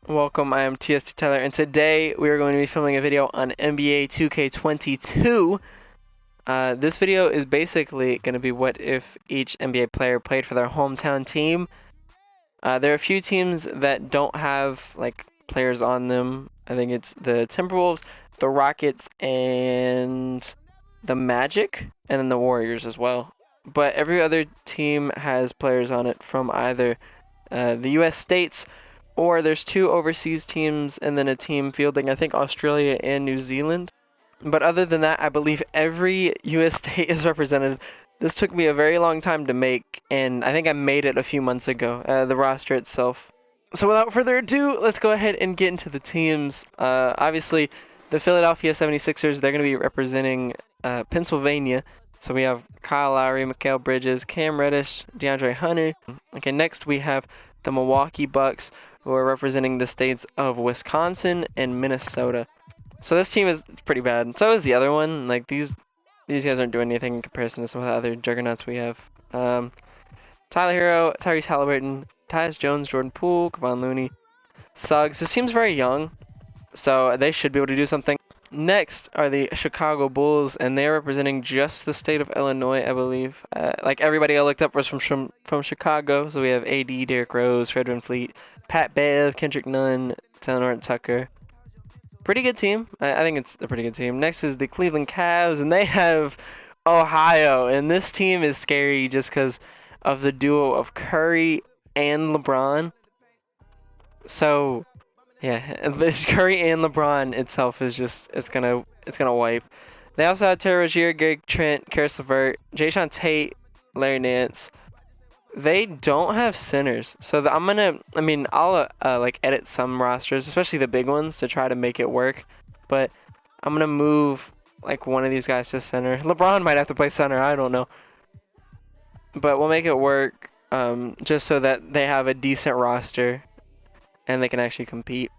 Welcome, I am TST Tyler, and today we are going to be filming a video on NBA 2K22. This video is basically going to be what if each NBA player played for their hometown team. There are a few teams that don't have like players on them. I think it's the Timberwolves, the Rockets, and the Magic, and then the Warriors as well. But every other team has players on it from either the US states, or there's two overseas teams and then a team fielding, I think, Australia and New Zealand. But other than that, I believe every US state is represented. This took me a very long time to make, and I think I made it a few months ago, the roster itself. So without further ado, let's go ahead and get into the teams. Obviously, the Philadelphia 76ers, they're going to be representing Pennsylvania. So we have Kyle Lowry, Mikal Bridges, Cam Reddish, DeAndre Hunter. Okay, next we have the Milwaukee Bucks, who are representing the states of Wisconsin and Minnesota. So this team is pretty bad. So is the other one. Like these guys aren't doing anything in comparison to some of the other juggernauts we have. Tyler Hero, Tyrese Halliburton, Tyus Jones, Jordan Poole, Kevon Looney, Suggs. This team's very young, so they should be able to do something. Next are the Chicago Bulls, and they're representing just the state of Illinois, I believe. Like everybody I looked up was from Chicago. So we have AD, Derrick Rose, Fred VanVleet, Pat Bev, Kendrick Nunn, Taylor Tucker. Pretty good team. I think it's a pretty good team. Next is the Cleveland Cavs, and they have Ohio. And this team is scary just because of the duo of Curry and LeBron. So yeah, Curry and LeBron itself is just it's gonna wipe. They also have Terry Rozier, Gary Trent, Karis LeVert, Jayshawn Tate, Larry Nance. They don't have centers, so I'll like edit some rosters, especially the big ones, to try to make it work. But I'm gonna move like one of these guys to center. LeBron might have to play center, I don't know, but we'll make it work just so that they have a decent roster and they can actually compete.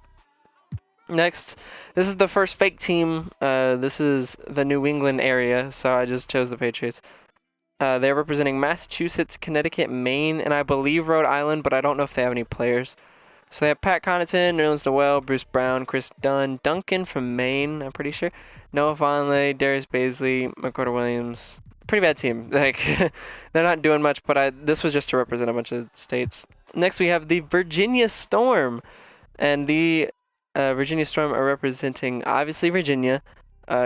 Next, this is the first fake team. This is the New England area, so I just chose the Patriots. They're representing Massachusetts, Connecticut, Maine, and I believe Rhode Island, but I don't know if they have any players. So they have Pat Connaughton, Nerlens Noel, Bruce Brown, Chris Dunn, Duncan from Maine, I'm pretty sure, Noah Vonleh, Darius Baisley, McCorder Williams. Pretty bad team. Like they're not doing much, but this was just to represent a bunch of states. Next we have the Virginia Storm, and the Virginia Storm are representing obviously Virginia,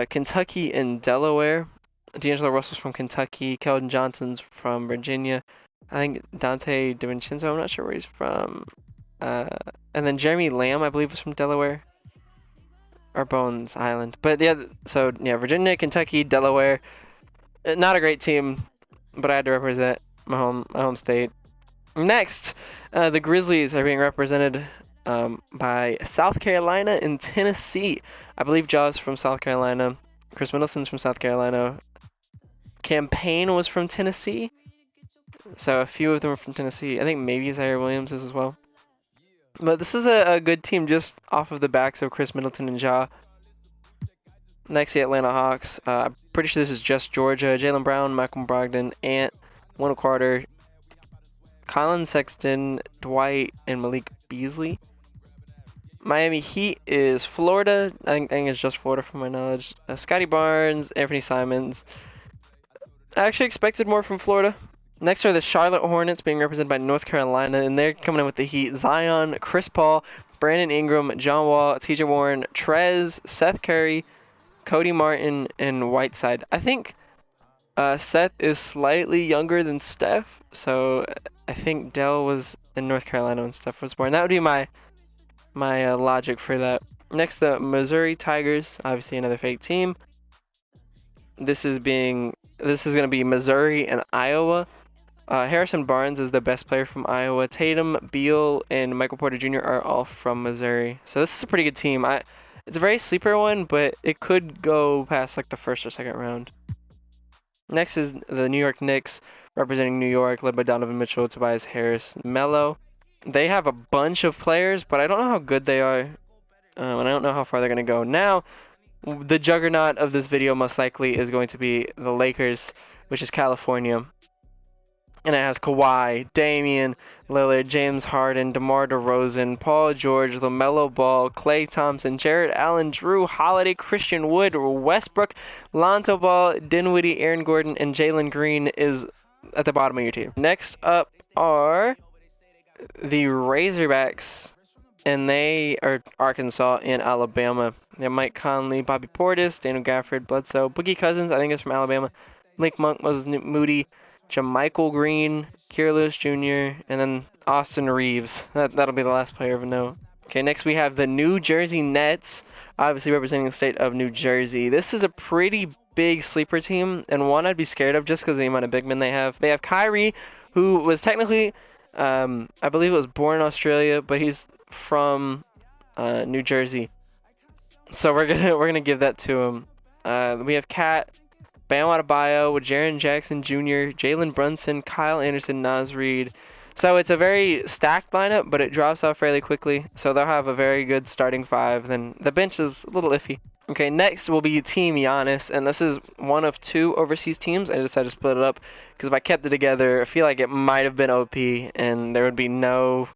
Kentucky, and Delaware. D'Angelo Russell's from Kentucky, Keldon Johnson's from Virginia. I think Dante DiVincenzo, I'm not sure where he's from. And then Jeremy Lamb, I believe, was from Delaware. Or Bones Island. But yeah, so yeah, Virginia, Kentucky, Delaware. Not a great team, but I had to represent my home state. Next, the Grizzlies are being represented by South Carolina and Tennessee. I believe Jaw's from South Carolina. Chris Middleton's from South Carolina. Campaign was from Tennessee. So a few of them are from Tennessee. I think maybe Zaire Williams is as well. But this is a good team just off of the backs of Chris Middleton and Ja. Next, the Atlanta Hawks. I'm pretty sure this is just Georgia. Jaylen Brown, Malcolm Brogdon, Ant, Wendell Carter, Colin Sexton, Dwight, and Malik Beasley. Miami Heat is Florida. I think it's just Florida from my knowledge. Scotty Barnes, Anthony Simons. I actually expected more from Florida. Next are the Charlotte Hornets, being represented by North Carolina, and they're coming in with the Heat. Zion, Chris Paul, Brandon Ingram, John Wall, T.J. Warren, Trez, Seth Curry, Cody Martin, and Whiteside. I think Seth is slightly younger than Steph, so I think Dell was in North Carolina when Steph was born. That would be my logic for that. Next, the Missouri Tigers, obviously another fake team. This is going to be Missouri and Iowa. Harrison Barnes is the best player from Iowa. Tatum, Beal, and Michael Porter Jr. are all from Missouri. So this is a pretty good team. It's a very sleeper one, but it could go past like the first or second round. Next is the New York Knicks, representing New York, led by Donovan Mitchell, Tobias Harris, Melo. They have a bunch of players, but I don't know how good they are, and I don't know how far they're going to go. Now, the juggernaut of this video most likely is going to be the Lakers, which is California. And it has Kawhi, Damian Lillard, James Harden, DeMar DeRozan, Paul George, LaMelo Ball, Klay Thompson, Jarrett Allen, Drew Holiday, Christian Wood, Westbrook, Lonzo Ball, Dinwiddie, Aaron Gordon, and Jalen Green is at the bottom of your team. Next up are the Razorbacks, and they are Arkansas and Alabama. They have Mike Conley, Bobby Portis, Daniel Gafford, Bledsoe, Boogie Cousins, I think it's from Alabama, Malik Monk, Moses Moody, Jamichael Green, Kira Lewis Jr., and then Austin Reeves. That'll be the last player of note. Okay, next we have the New Jersey Nets, obviously representing the state of New Jersey. This is a pretty big sleeper team, and one I'd be scared of just because of the amount of big men they have. They have Kyrie, who was technically, I believe it was born in Australia, but he's from New Jersey. So we're gonna give that to him. We have Kat, Bam Adebayo with Jaren Jackson Jr., Jalen Brunson, Kyle Anderson, Naz Reid. So it's a very stacked lineup, but it drops off fairly quickly. So they'll have a very good starting five. Then the bench is a little iffy. Okay, next will be Team Giannis, and this is one of two overseas teams. I decided to split it up because if I kept it together, I feel like it might have been OP, and there would be no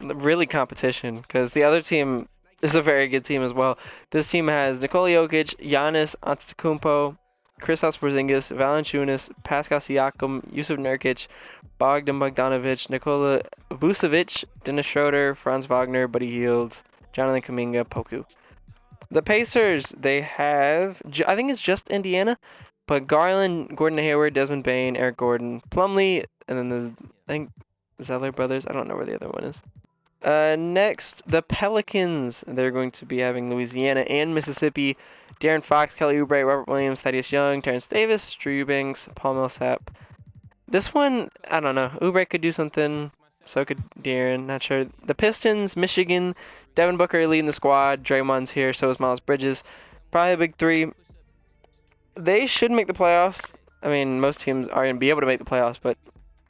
really competition because the other team is a very good team as well. This team has Nikola Jokic, Giannis Antetokounmpo, Kristaps Porzingis, Valanciunas, Pascal Siakam, Yusuf Nurkic, Bogdan Bogdanovic, Nikola Vucevic, Dennis Schroeder, Franz Wagner, Buddy Hield, Jonathan Kuminga, Poku. The Pacers, they have, I think it's just Indiana, but Garland, Gordon Hayward, Desmond Bane, Eric Gordon, Plumlee, and then I think Zeller brothers. I don't know where the other one is. Next, the Pelicans. They're going to be having Louisiana and Mississippi. De'Aaron Fox, Kelly Oubre, Robert Williams, Thaddeus Young, Terrence Davis, Drew Eubanks, Paul Millsap. This one, I don't know. Oubre could do something. So could De'Aaron. Not sure. The Pistons, Michigan, Devin Booker leading the squad. Draymond's here. So is Miles Bridges. Probably a big three. They should make the playoffs. I mean, most teams are going to be able to make the playoffs, but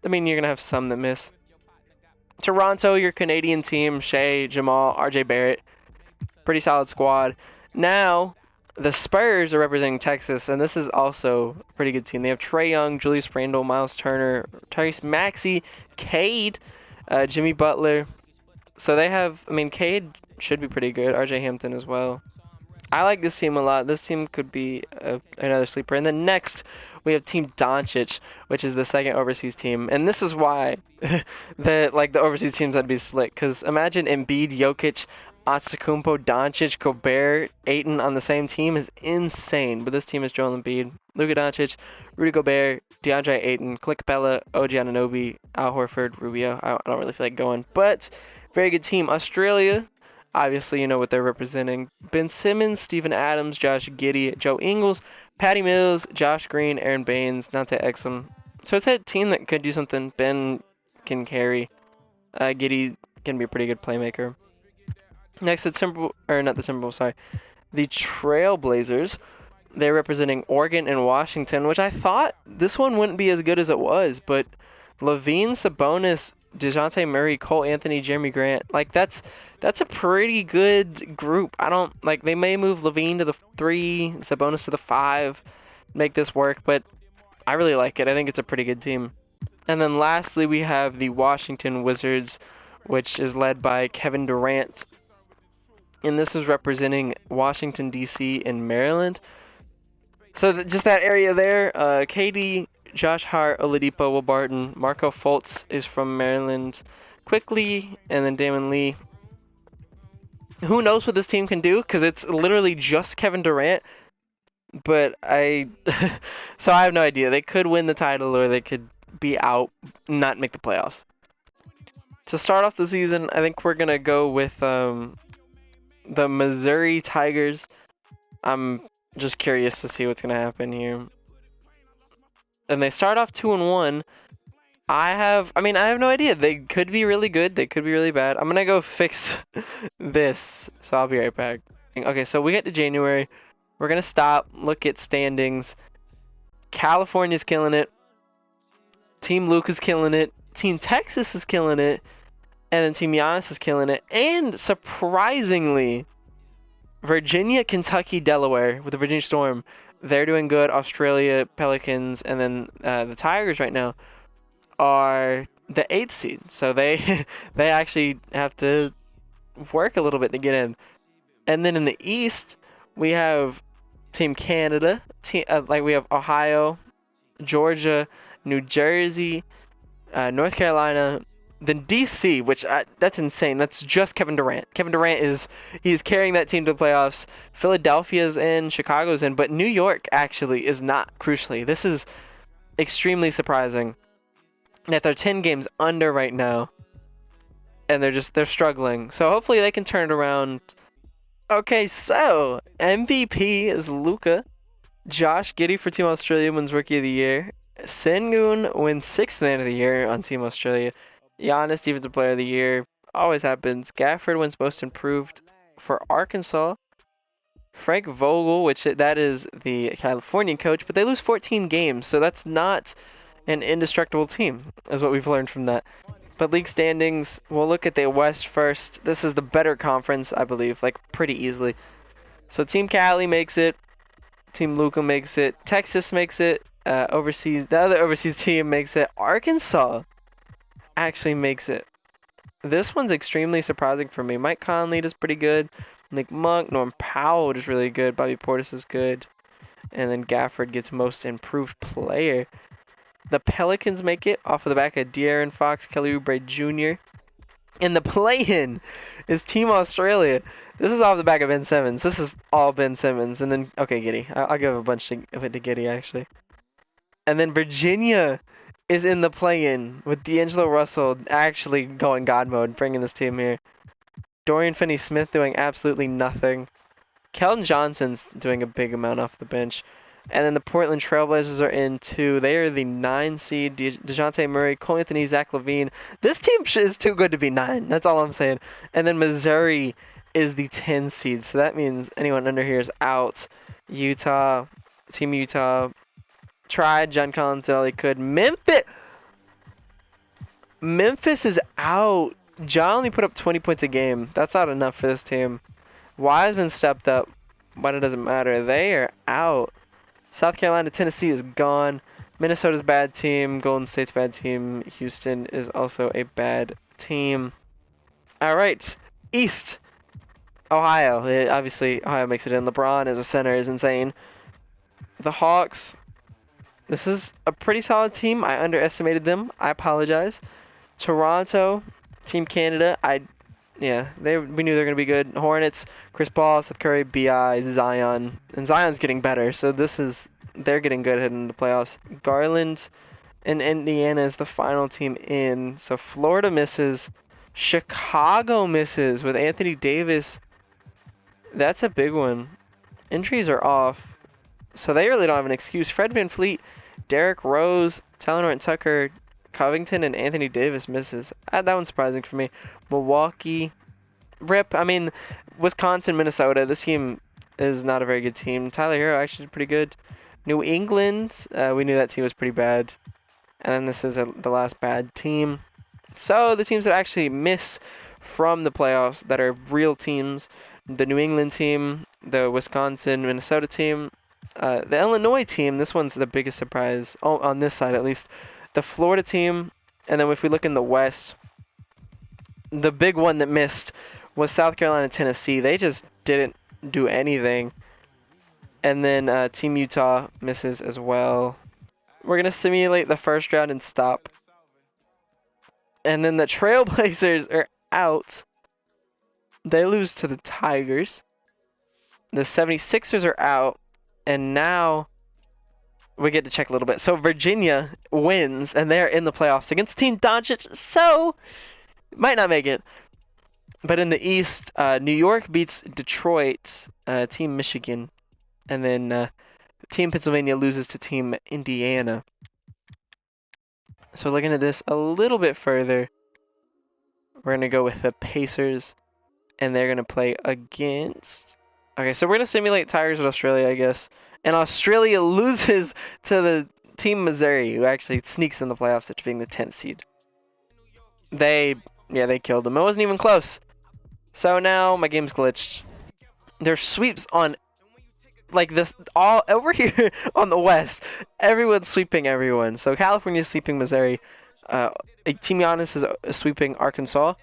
I mean, you're going to have some that miss. Toronto, your Canadian team, Shea, Jamal, RJ Barrett. Pretty solid squad. Now, the Spurs are representing Texas, and this is also a pretty good team. They have Trae Young, Julius Randle, Miles Turner, Tyrese Maxey, Cade, Jimmy Butler. So they have, I mean, Cade should be pretty good. RJ Hampton as well. I like this team a lot. This team could be another sleeper. And then next, we have Team Doncic, which is the second overseas team. And this is why the overseas teams I'd be split. Because imagine Embiid, Jokic, Antetokounmpo, Doncic, Gobert, Ayton on the same team is insane. But this team is Joel Embiid, Luka Doncic, Rudy Gobert, DeAndre Ayton, Clint Capella, OG Anunoby, Al Horford, Rubio. I don't really feel like going. But very good team. Australia. Obviously, you know what they're representing. Ben Simmons, Steven Adams, Josh Giddey, Joe Ingles, Patty Mills, Josh Green, Aaron Baines, Dante Exum. So it's a team that could do something. Ben can carry. Giddey can be a pretty good playmaker. Next, the Trailblazers. They're representing Oregon and Washington, which I thought this one wouldn't be as good as it was, but Levine, Sabonis, DeJounte Murray, Cole Anthony, Jeremy Grant, like that's a pretty good group. They may move Levine to the 3, Sabonis to the 5, make this work, but I really like it. I think it's a pretty good team. And then lastly, we have the Washington Wizards, which is led by Kevin Durant. And this is representing Washington, D.C. and Maryland. So just that area there, KD, Josh Hart, Oladipo, Will Barton, Marco Fultz is from Maryland, Quickly, and then Damon Lee. Who knows what this team can do? Because it's literally just Kevin Durant. But so I have no idea. They could win the title or they could be out, not make the playoffs. To start off the season, I think we're gonna go with the Missouri Tigers. I'm just curious to see what's gonna happen here. And they start off 2-1. I have no idea. They could be really good. They could be really bad. I'm gonna go fix this, so I'll be right back. Okay, so we get to January. We're gonna stop, look at standings. California's killing it. Team Luke is killing it. Team Texas is killing it. And then Team Giannis is killing it. And surprisingly, Virginia, Kentucky, Delaware with the Virginia Storm, they're doing good. Australia, Pelicans, and then the Tigers right now are the 8th seed, so they they actually have to work a little bit to get in. And then in the East, we have Team Canada, like we have Ohio, Georgia, New Jersey, North Carolina, then DC, which that's insane. That's just Kevin Durant. Kevin Durant he's carrying that team to the playoffs. Philadelphia's in, Chicago's in, but New York actually is not, crucially. This is extremely surprising that they're 10 games under right now, and they're struggling. So hopefully they can turn it around. Okay, so MVP is Luka. Josh Giddey for Team Australia wins Rookie of the Year. Sengun wins 6th Man of the Year on Team Australia. Giannis Defensive Player of the Year. Always happens. Gafford wins Most Improved for Arkansas. Frank Vogel, that is the Californian coach, but they lose 14 games, so that's not an indestructible team, is what we've learned from that. But league standings, we'll look at the West first. This is the better conference, I believe, like pretty easily. So Team Cali makes it. Team Luka makes it. Texas makes it. The other overseas team makes it. Arkansas actually makes it. This one's extremely surprising for me. Mike Conley does pretty good. Nick Monk, Norm Powell is really good. Bobby Portis is good. And then Gafford gets Most Improved Player. The Pelicans make it off of the back of De'Aaron Fox, Kelly Oubre Jr. And the play-in is Team Australia. This is off the back of Ben Simmons. This is all Ben Simmons. And then, okay, Giddey. I'll give a bunch of it to Giddey, actually. And then Virginia is in the play-in with D'Angelo Russell actually going God mode, bringing this team here. Dorian Finney-Smith doing absolutely nothing. Keldon Johnson's doing a big amount off the bench. And then the Portland Trailblazers are in too. They are the 9 seed. DeJounte Murray, Cole Anthony, Zach LaVine. This team is too good to be 9. That's all I'm saying. And then Missouri is the 10 seed. So that means anyone under here is out. Utah, Team Utah, tried. John Collins all he could. Memphis is out. John only put up 20 points a game. That's not enough for this team. Wiseman stepped up, but it doesn't matter. They are out. South Carolina, Tennessee is gone. Minnesota's bad team. Golden State's bad team. Houston is also a bad team. All right, East. Ohio. Obviously, Ohio makes it in. LeBron as a center is insane. The Hawks. This is a pretty solid team. I underestimated them. I apologize. Toronto, Team Canada. We knew they were going to be good. Hornets, Chris Paul, Seth Curry, B.I., Zion. And Zion's getting better, so they're getting good heading into the playoffs. Garland and Indiana is the final team in. So Florida misses. Chicago misses with Anthony Davis. That's a big one. Injuries are off, so they really don't have an excuse. Fred VanVleet, Derrick Rose, Talon Tucker, Covington, and Anthony Davis misses. That one's surprising for me. Milwaukee, rip. I mean, Wisconsin, Minnesota. This team is not a very good team. Tyler Hero actually pretty good. New England, we knew that team was pretty bad. And then this is the last bad team. So the teams that actually miss from the playoffs that are real teams, the New England team, the Wisconsin, Minnesota team, the Illinois team. This one's the biggest surprise, on this side at least. The Florida team, and then if we look in the West, the big one that missed was South Carolina, Tennessee. They just didn't do anything. And then Team Utah misses as well. We're going to simulate the first round and stop. And then the Trailblazers are out. They lose to the Tigers. The 76ers are out. And now we get to check a little bit. So Virginia wins, and they're in the playoffs against Team Doncic. So, might not make it. But in the East, New York beats Detroit, Team Michigan. And then Team Pennsylvania loses to Team Indiana. So looking at this a little bit further, we're going to go with the Pacers. And they're going to play against... Okay, so we're going to simulate Tigers with Australia, I guess. And Australia loses to the Team Missouri, who actually sneaks in the playoffs after being the 10th seed. They killed them. It wasn't even close. So now my game's glitched. There's sweeps on, like this, all over here on the West. Everyone's sweeping everyone. So California's sweeping Missouri. Team Giannis is sweeping Arkansas.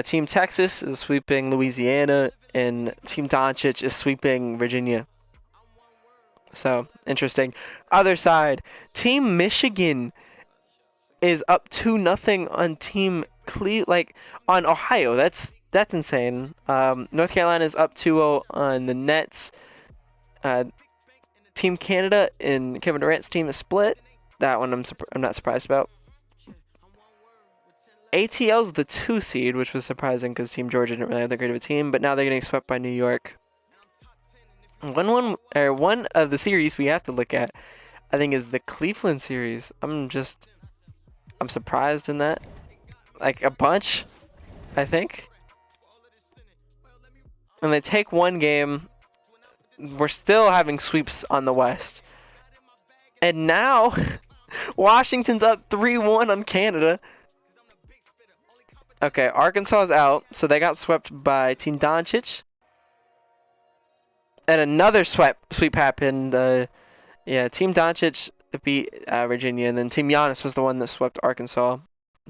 Team Texas is sweeping Louisiana, and Team Doncic is sweeping Virginia. So interesting. Other side, Team Michigan is up 2-0 on Team on Ohio. That's insane. North Carolina is up 2-0 on the Nets. Team Canada and Kevin Durant's team is split. That one I'm not surprised about. ATL's the 2 seed, which was surprising because Team Georgia didn't really have that great of a team, but now they're getting swept by New York. One of the series we have to look at, I think, is the Cleveland series. I'm surprised in that. Like a bunch, I think. And they take one game. We're still having sweeps on the West. And now Washington's up 3-1 on Canada. Okay, Arkansas is out, so they got swept by Team Doncic. And another sweep happened. Yeah, Team Doncic beat Virginia, and then Team Giannis was the one that swept Arkansas.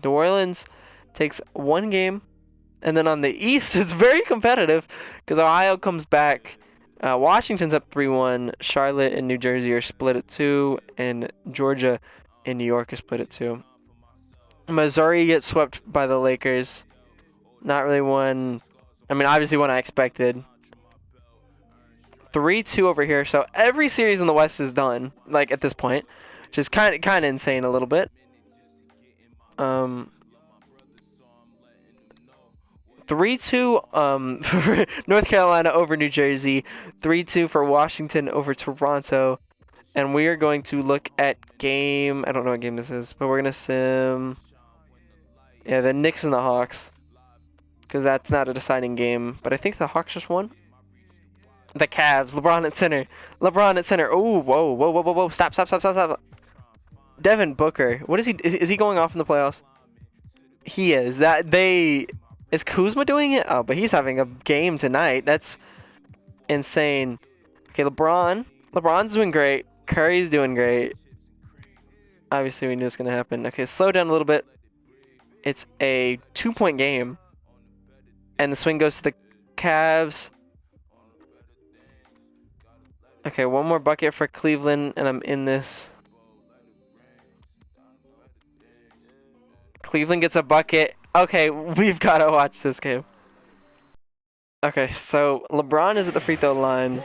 New Orleans takes one game, and then on the East, it's very competitive because Ohio comes back. Washington's up 3-1. Charlotte and New Jersey are split at 2, and Georgia and New York are split at 2. Missouri gets swept by the Lakers. Not really one. I mean, obviously one I expected. 3-2 over here. So every series in the West is done, like at this point, which is kind of insane a little bit. 3-2 for North Carolina over New Jersey. 3-2 for Washington over Toronto. And we are going to look at game. I don't know what game this is, but we're gonna sim. Yeah, the Knicks and the Hawks, because that's not a deciding game. But I think the Hawks just won. The Cavs. LeBron at center. LeBron at center. Oh, whoa. Stop. Devin Booker. What is he? Is he going off in the playoffs? He is. Is Kuzma doing it? Oh, but he's having a game tonight. That's insane. Okay, LeBron's doing great. Curry's doing great. Obviously, we knew it was going to happen. Okay, slow down a little bit. It's a 2-point game. And the swing goes to the Cavs. Okay, one more bucket for Cleveland, and I'm in this. Cleveland gets a bucket. Okay, we've got to watch this game. Okay, so LeBron is at the free throw line.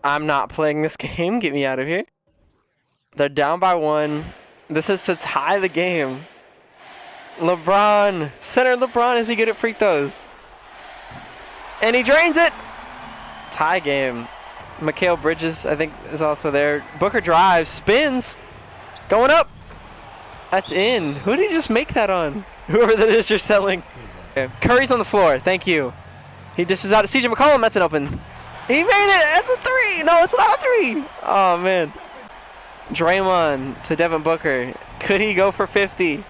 I'm not playing this game. Get me out of here. They're down by 1. This is to tie the game. LeBron. Center LeBron. Is he good at free throws? And he drains it. Tie game. Mikal Bridges, I think, is also there. Booker drives. Spins. Going up. That's in. Who did he just make that on? Whoever that is you're selling. Okay. Curry's on the floor. Thank you. He dishes out to CJ McCollum. That's an open. He made it. That's a 3. No, it's not a 3. Oh, man. Draymond to Devin Booker. Could he go for 50?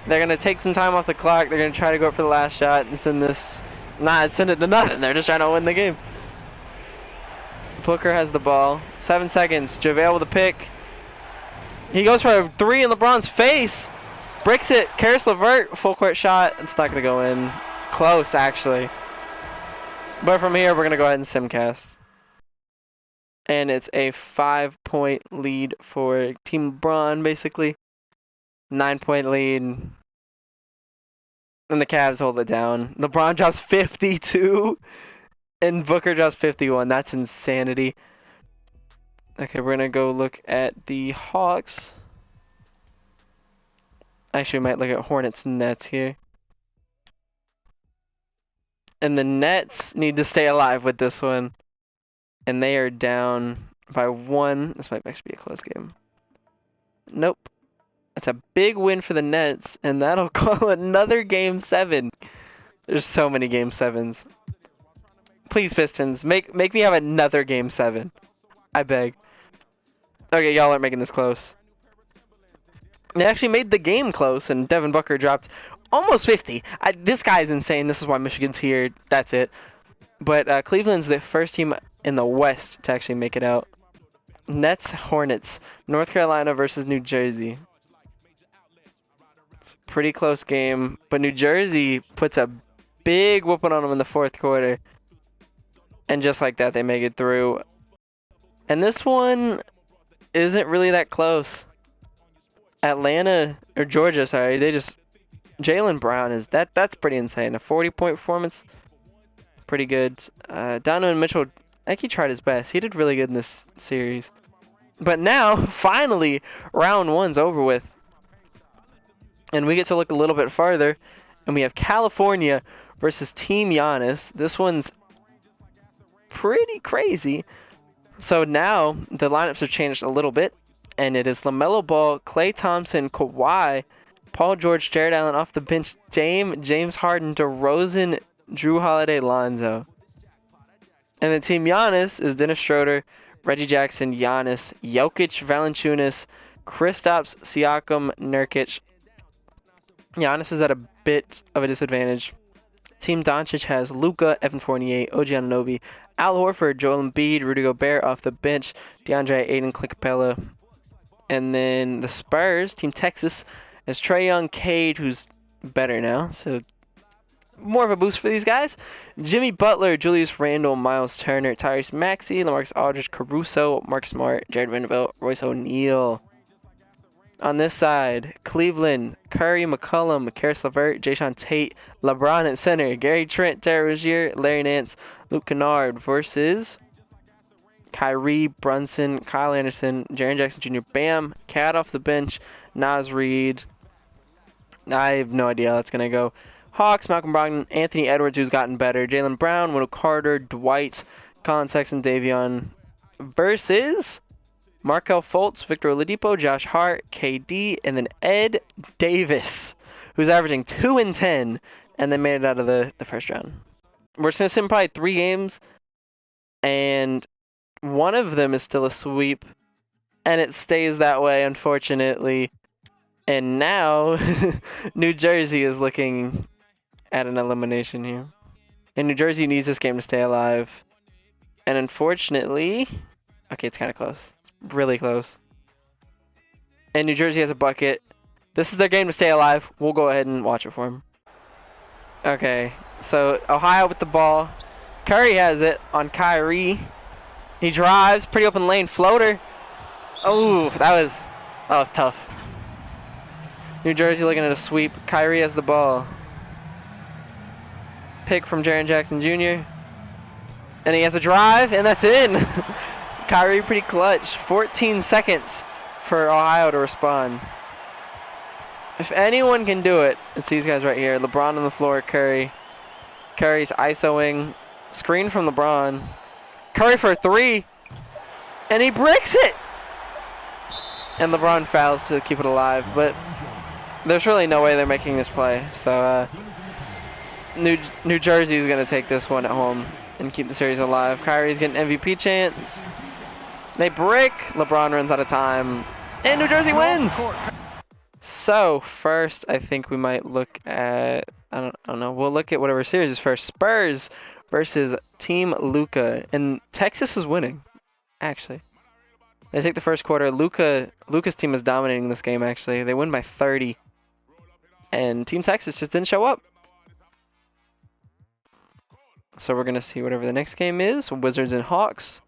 They're going to take some time off the clock. They're going to try to go up for the last shot and send this. Send it to nothing. They're just trying to win the game. Booker has the ball. 7 seconds. JaVale with a pick. He goes for a 3 in LeBron's face. Bricks it. Karis LeVert. Full court shot. It's not going to go in. Close, actually. But from here, we're going to go ahead and simcast. And it's a 5-point lead for Team LeBron, basically. 9-point lead. And the Cavs hold it down. LeBron drops 52. And Booker drops 51. That's insanity. Okay, we're going to go look at the Hawks. Actually, we might look at Hornets Nets here. And the Nets need to stay alive with this one. And they are down by 1. This might actually be a close game. Nope. That's a big win for the Nets, and that'll call another Game 7. There's so many Game 7s. Please, Pistons, make me have another Game 7. I beg. Okay, y'all aren't making this close. They actually made the game close, and Devin Booker dropped almost 50. This guy's insane. This is why Michigan's here. That's it. But Cleveland's the first team in the West to actually make it out. Nets, Hornets, North Carolina versus New Jersey. It's a pretty close game, but New Jersey puts a big whooping on them in the fourth quarter. And just like that, they make it through. And this one isn't really that close. Atlanta, or Georgia, sorry, Jaylen Brown that's pretty insane. A 40-point performance, pretty good. Donovan Mitchell, I think he tried his best. He did really good in this series. But now, finally, round one's over with. And we get to look a little bit farther. And we have California versus Team Giannis. This one's pretty crazy. So now, the lineups have changed a little bit. And it is LaMelo Ball, Klay Thompson, Kawhi, Paul George, Jared Allen off the bench, James Harden, DeRozan, Drew Holiday, Lonzo. And the Team Giannis is Dennis Schroeder, Reggie Jackson, Giannis, Jokic, Valanciunas, Kristaps, Siakam, Nurkic. Giannis is at a bit of a disadvantage. Team Doncic has Luka, Evan Fournier, OG Anunoby, Al Horford, Joel Embiid, Rudy Gobert off the bench, DeAndre Ayton, Clint Capella. And then the Spurs, Team Texas, has Trae Young, Cade, who's better now, so more of a boost for these guys. Jimmy Butler, Julius Randle, Miles Turner, Tyrese Maxey, LaMarcus Aldridge, Caruso, Mark Smart, Jared Vanderbilt, Royce O'Neal. On this side, Cleveland, Curry, McCollum, Karis LeVert, Jayshawn Tate, LeBron at center, Gary Trent, Terry Rozier, Larry Nance, Luke Kennard versus Kyrie, Brunson, Kyle Anderson, Jaren Jackson Jr., Bam, Cat off the bench, Naz Reid. I have no idea how that's going to go. Hawks, Malcolm Brogdon, Anthony Edwards, who's gotten better, Jalen Brown, Wendell Carter, Dwight, Colin Sexton, Davion versus Markelle Fultz, Victor Oladipo, Josh Hart, KD, and then Ed Davis, who's averaging 2 and 10, and then made it out of the first round. We're just going to sim probably 3 games, and one of them is still a sweep, and it stays that way, unfortunately. And now, New Jersey is looking at an elimination here. And New Jersey needs this game to stay alive. And unfortunately, okay, it's kind of close. It's really close. And New Jersey has a bucket. This is their game to stay alive. We'll go ahead and watch it for them. Okay, so Ohio with the ball. Curry has it on Kyrie. He drives, pretty open lane, floater. Oh, that was tough. New Jersey looking at a sweep. Kyrie has the ball. Pick from Jaren Jackson Jr. And he has a drive, and that's in. Kyrie pretty clutch. 14 seconds for Ohio to respond. If anyone can do it, it's these guys right here. LeBron on the floor, Curry. Curry's ISOing. Screen from LeBron. Curry for a 3. And he bricks it! And LeBron fouls to keep it alive, but there's really no way they're making this play. So New Jersey is going to take this one at home and keep the series alive. Kyrie's getting MVP chance. They brick. LeBron runs out of time. And New Jersey wins! So, first, I think we might look at, I don't know, we'll look at whatever series is first. Spurs versus Team Luka. And Texas is winning, actually. They take the first quarter. Luka's team is dominating this game, actually. They win by 30. And Team Texas just didn't show up. So we're going to see whatever the next game is. Wizards and Hawks.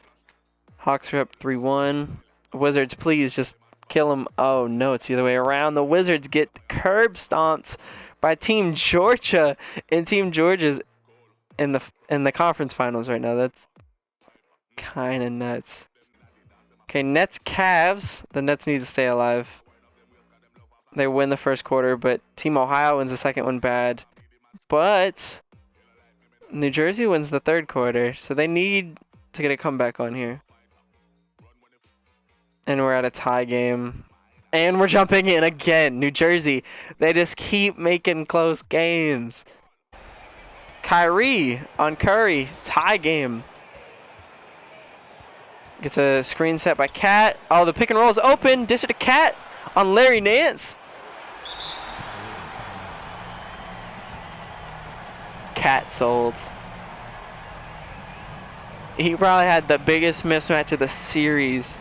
Hawks are up 3-1. Wizards, please just kill them. Oh, no, it's the other way around. The Wizards get curb stomped by Team Georgia. And Team Georgia's in the conference finals right now. That's kind of nuts. Okay, Nets Cavs. The Nets need to stay alive. They win the first quarter, but Team Ohio wins the second one bad. But New Jersey wins the third quarter, so they need to get a comeback on here. And we're at a tie game. And we're jumping in again. New Jersey, they just keep making close games. Kyrie on Curry, tie game. Gets a screen set by Cat. Oh, the pick and roll is open. Dish it to Cat on Larry Nance. Cat sold. He probably had the biggest mismatch of the series.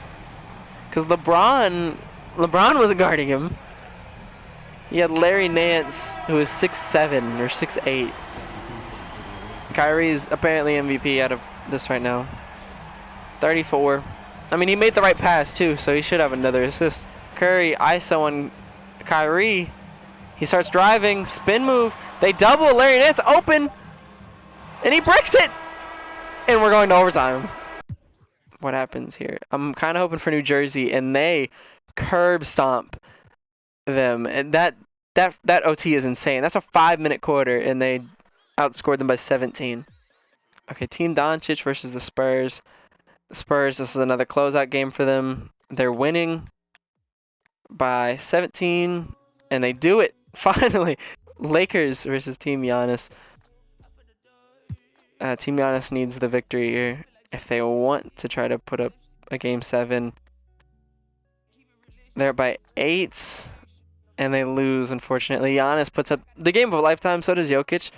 Because LeBron wasn't guarding him. He had Larry Nance, who is 6'7" or 6'8". Kyrie's apparently MVP out of this right now. 34. I mean, he made the right pass too, so he should have another assist. Curry, ISO on Kyrie. He starts driving, spin move. They double, Larry Nance open, and he bricks it. And we're going to overtime. What happens here? I'm kind of hoping for New Jersey, and they curb stomp them. And that OT is insane. That's a 5-minute quarter, and they outscored them by 17. Okay, Team Doncic versus the Spurs. The Spurs, this is another closeout game for them. They're winning by 17, and they do it, finally. Lakers versus Team Giannis. Team Giannis needs the victory here if they want to try to put up a Game 7. They're by 8, and they lose, unfortunately. Giannis puts up the game of a lifetime, so does Jokic,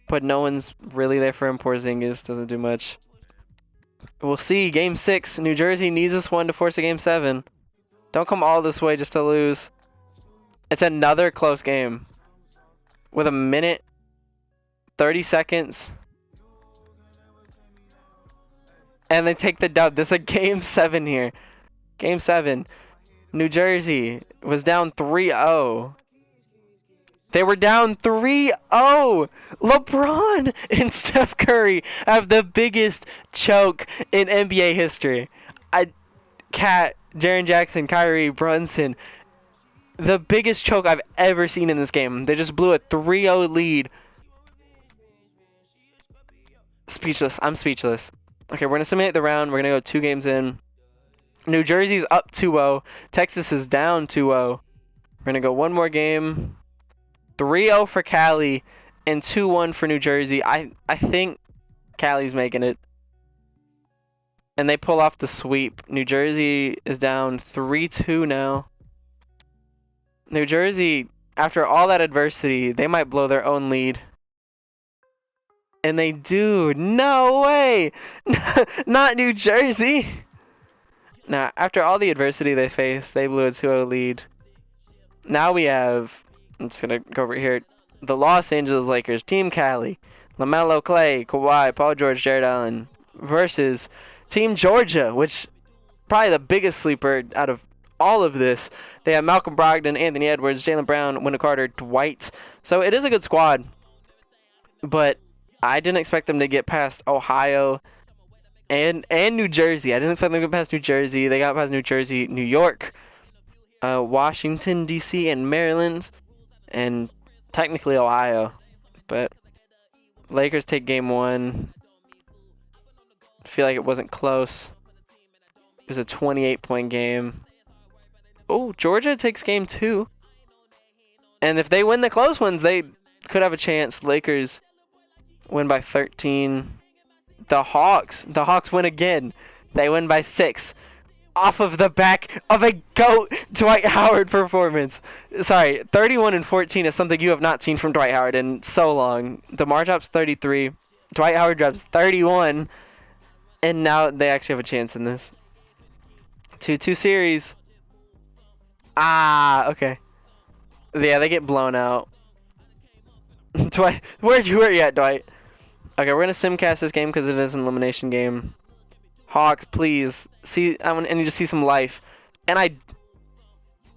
but no one's really there for him. Porzingis doesn't do much. We'll see. Game 6. New Jersey needs this one to force a Game 7. Don't come all this way just to lose. It's another close game. With a minute, 30 seconds. And they take the dub. This is a Game 7 here. Game 7. New Jersey was down 3-0. They were down 3-0. LeBron and Steph Curry have the biggest choke in NBA history. Kat, Jaren Jackson, Kyrie, Brunson. The biggest choke I've ever seen in this game. They just blew a 3-0 lead. Speechless. I'm speechless. Okay, we're going to simulate the round. We're going to go 2 games in. New Jersey's up 2-0. Texas is down 2-0. We're going to go one more game. 3-0 for Cali and 2-1 for New Jersey. I think Cali's making it. And they pull off the sweep. New Jersey is down 3-2 now. New Jersey, after all that adversity, they might blow their own lead. And they do. No way! Not New Jersey! Now, after all the adversity they faced, they blew a 2-0 lead. Now we have, I'm just going to go over here, the Los Angeles Lakers, Team Cali, LaMelo, Clay, Kawhi, Paul George, Jared Allen, versus Team Georgia, which probably the biggest sleeper out of all of this. They have Malcolm Brogdon, Anthony Edwards, Jaylen Brown, Wendell Carter, Dwight. So it is a good squad, but I didn't expect them to get past Ohio and New Jersey. I didn't expect them to get past New Jersey. They got past New Jersey, New York, Washington, D.C., and Maryland, and technically Ohio. But Lakers take game 1. I feel like it wasn't close. It was a 28-point game. Oh, Georgia takes game 2. And if they win the close ones, they could have a chance. Lakers win by 13. The Hawks win again. They win by 6. Off of the back of a GOAT Dwight Howard performance. Sorry, 31-14 is something you have not seen from Dwight Howard in so long. DeMar drops 33. Dwight Howard drops 31. And now they actually have a chance in this. 2-2 series. Ah, okay. Yeah, they get blown out. Dwight, where you at, Dwight? Okay, we're gonna simcast this game because it is an elimination game. Hawks, please see. I need to see some life. And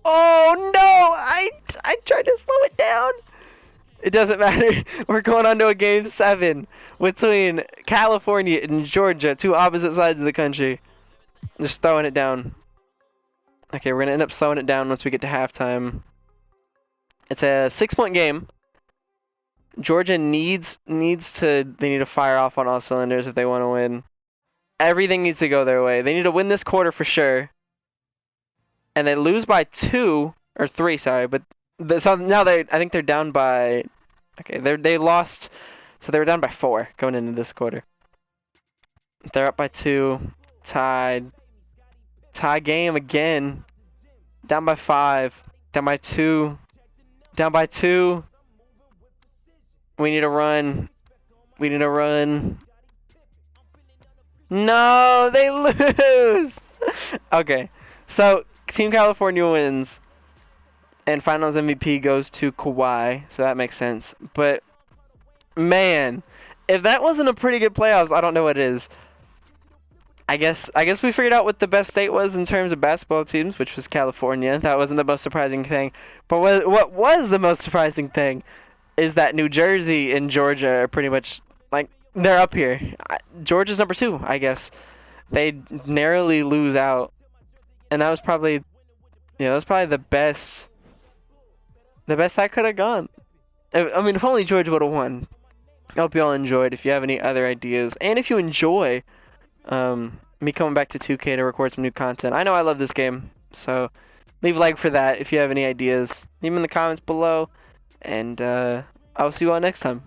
oh no! I tried to slow it down. It doesn't matter. We're going on to a game 7 between California and Georgia, 2 opposite sides of the country. Just throwing it down. Okay, we're gonna end up slowing it down once we get to halftime. It's a 6-point game. Georgia needs to fire off on all cylinders if they want to win. Everything needs to go their way. They need to win this quarter for sure. And they lose by 2 or 3, sorry, but so now I think they're down by, okay, they lost, so they were down by 4 going into this quarter. They're up by 2, tied. Tie game again. Down by 5, down by 2, down by 2. We need a run. We need a run. No, they lose. Okay, so Team California wins. And Finals MVP goes to Kawhi, so that makes sense. But man, if that wasn't a pretty good playoffs, I don't know what is. I guess we figured out what the best state was in terms of basketball teams, which was California. That wasn't the most surprising thing. But what was the most surprising thing is that New Jersey and Georgia are pretty much, like, they're up here. Georgia's number 2, I guess. They narrowly lose out. And that was probably, the best that could have gone. I mean, if only Georgia would have won. I hope you all enjoyed. If you have any other ideas, and if you enjoy me coming back to 2K to record some new content. I know I love this game, so leave a like for that. If you have any ideas, leave them in the comments below, and I'll see you all next time.